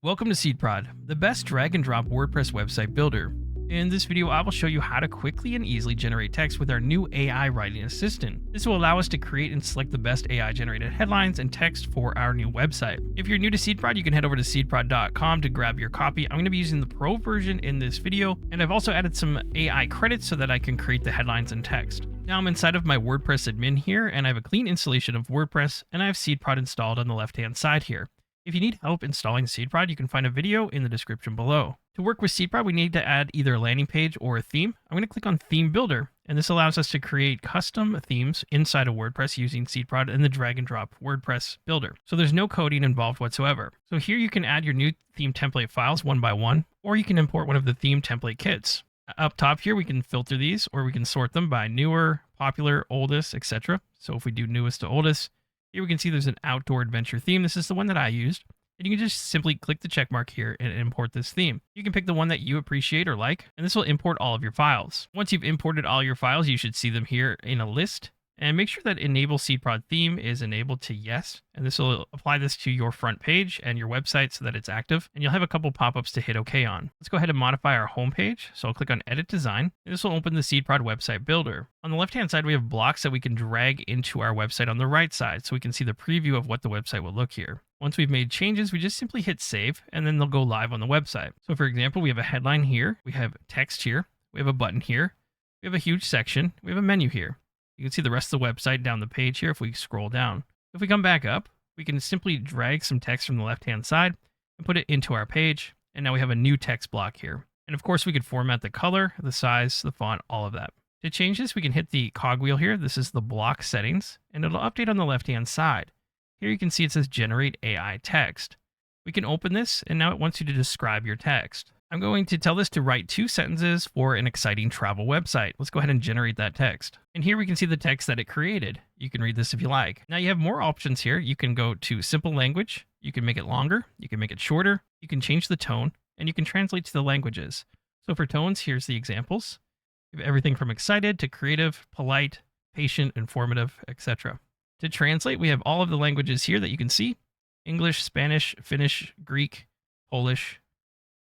Welcome to SeedProd, the best drag and drop WordPress website builder. In this video, I will show you how to quickly and easily generate text with our new AI writing assistant. This will allow us to create and select the best AI generated headlines and text for our new website. If you're new to SeedProd, you can head over to seedprod.com to grab your copy. I'm going to be using the pro version in this video, and I've also added some AI credits so that I can create the headlines and text. Now I'm inside of my WordPress admin here, and I have a clean installation of WordPress, and I have SeedProd installed on the left-hand side here. If you need help installing SeedProd, you can find a video in the description below. To work with SeedProd, we need to add either a landing page or a theme. I'm going to click on Theme Builder, and this allows us to create custom themes inside of WordPress using SeedProd and the drag and drop WordPress builder. So there's no coding involved whatsoever. So here you can add your new theme template files one by one, or you can import one of the theme template kits. Up top here, we can filter these, or we can sort them by newer, popular, oldest, etc. So if we do newest to oldest, here we can see there's an outdoor adventure theme. This is the one that I used. And you can just simply click the check mark here and import this theme. You can pick the one that you appreciate or like, and this will import all of your files. Once you've imported all your files, you should see them here in a list. And make sure that Enable SeedProd Theme is enabled to yes. And this will apply this to your front page and your website so that it's active. And you'll have a couple pop-ups to hit OK on. Let's go ahead and modify our home page. So I'll click on Edit Design. And this will open the SeedProd website builder. On the left-hand side, we have blocks that we can drag into our website on the right side. So we can see the preview of what the website will look here. Once we've made changes, we just simply hit save, and then they'll go live on the website. So for example, we have a headline here. We have text here. We have a button here. We have a huge section. We have a menu here. You can see the rest of the website down the page here if we scroll down. If we come back up, we can simply drag some text from the left-hand side and put it into our page. And now we have a new text block here. And of course, we could format the color, the size, the font, all of that. To change this, we can hit the cogwheel here. This is the block settings, and it'll update on the left-hand side. Here you can see it says Generate AI Text. We can open this, and now it wants you to describe your text. I'm going to tell this to write 2 sentences for an exciting travel website. Let's go ahead and generate that text. And here we can see the text that it created. You can read this if you like. Now you have more options here. You can go to simple language. You can make it longer. You can make it shorter. You can change the tone, and you can translate to the languages. So for tones, here's the examples. You have everything from excited to creative, polite, patient, informative, etc. To translate, we have all of the languages here that you can see. English, Spanish, Finnish, Greek, Polish.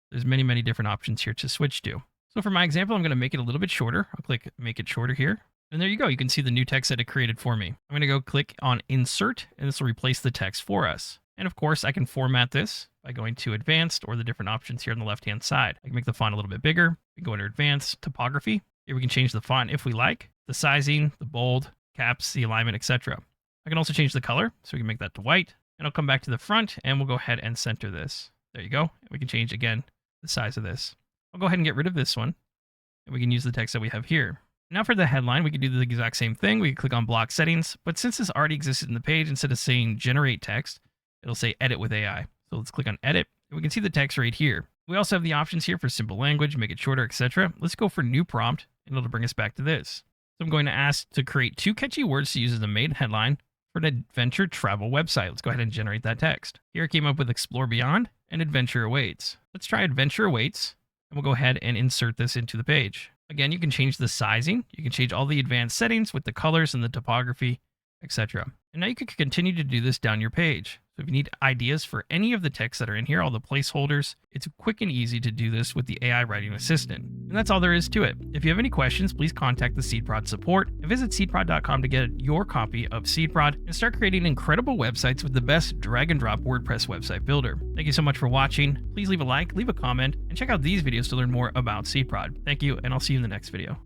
There's many, many different options here to switch to. So for my example, I'm going to make it a little bit shorter. I'll click Make It Shorter here. And there you go. You can see the new text that it created for me. I'm going to go click on Insert, and this will replace the text for us. And of course, I can format this by going to Advanced or the different options here on the left-hand side. I can make the font a little bit bigger. We can go into Advanced Typography. Here we can change the font if we like, the sizing, the bold, caps, the alignment, etc. I can also change the color, so we can make that to white. And I'll come back to the front, and we'll go ahead and center this. There you go. We can change, again, the size of this. I'll go ahead and get rid of this one, and we can use the text that we have here. Now for the headline, we can do the exact same thing. We can click on Block Settings, but since this already existed in the page, instead of saying Generate Text, it'll say Edit with AI. So let's click on Edit, and we can see the text right here. We also have the options here for simple language, make it shorter, etc. Let's go for New Prompt, and it'll bring us back to this. So I'm going to ask to create 2 catchy words to use as the main headline for an adventure travel website. Let's go ahead and generate that text. Here it came up with Explore Beyond and Adventure Awaits. Let's try Adventure Awaits, and we'll go ahead and insert this into the page. Again, you can change the sizing. You can change all the advanced settings with the colors and the typography, etc. And now you can continue to do this down your page. So if you need ideas for any of the text that are in here, all the placeholders, it's quick and easy to do this with the AI writing assistant. And that's all there is to it. If you have any questions, please contact the SeedProd support and visit seedprod.com to get your copy of SeedProd and start creating incredible websites with the best drag and drop WordPress website builder. Thank you so much for watching. Please leave a like, leave a comment, and check out these videos to learn more about SeedProd. Thank you, and I'll see you in the next video.